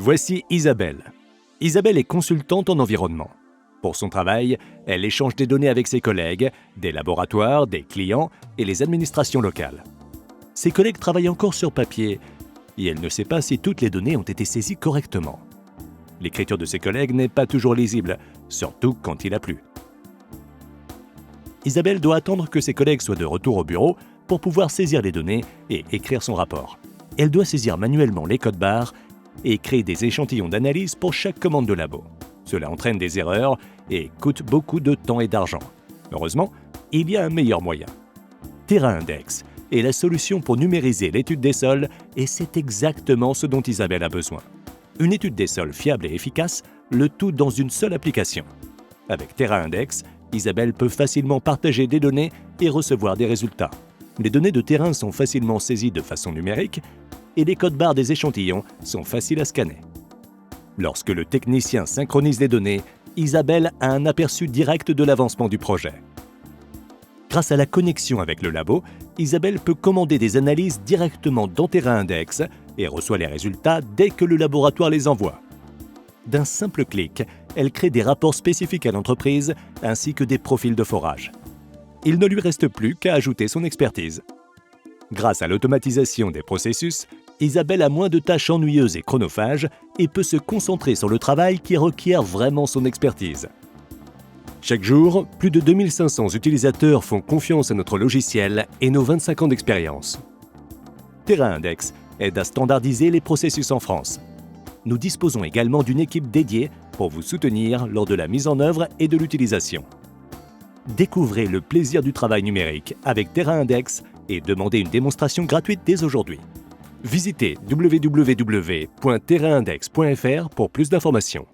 Voici Isabelle. Isabelle est consultante en environnement. Pour son travail, elle échange des données avec ses collègues, des laboratoires, des clients et les administrations locales. Ses collègues travaillent encore sur papier et elle ne sait pas si toutes les données ont été saisies correctement. L'écriture de ses collègues n'est pas toujours lisible, surtout quand il a plu. Isabelle doit attendre que ses collègues soient de retour au bureau pour pouvoir saisir les données et écrire son rapport. Elle doit saisir manuellement les codes barres et créer des échantillons d'analyse pour chaque commande de labo. Cela entraîne des erreurs et coûte beaucoup de temps et d'argent. Heureusement, il y a un meilleur moyen. TerraIndex est la solution pour numériser l'étude des sols et c'est exactement ce dont Isabelle a besoin. Une étude des sols fiable et efficace, le tout dans une seule application. Avec TerraIndex, Isabelle peut facilement partager des données et recevoir des résultats. Les données de terrain sont facilement saisies de façon numérique et les codes barres des échantillons sont faciles à scanner. Lorsque le technicien synchronise les données, Isabelle a un aperçu direct de l'avancement du projet. Grâce à la connexion avec le labo, Isabelle peut commander des analyses directement dans TerraIndex et reçoit les résultats dès que le laboratoire les envoie. D'un simple clic, elle crée des rapports spécifiques à l'entreprise ainsi que des profils de forage. Il ne lui reste plus qu'à ajouter son expertise. Grâce à l'automatisation des processus, Isabelle a moins de tâches ennuyeuses et chronophages et peut se concentrer sur le travail qui requiert vraiment son expertise. Chaque jour, plus de 2500 utilisateurs font confiance à notre logiciel et nos 25 ans d'expérience. TerraIndex aide à standardiser les processus en France. Nous disposons également d'une équipe dédiée pour vous soutenir lors de la mise en œuvre et de l'utilisation. Découvrez le plaisir du travail numérique avec TerraIndex et demandez une démonstration gratuite dès aujourd'hui. Visitez www.terraindex.fr pour plus d'informations.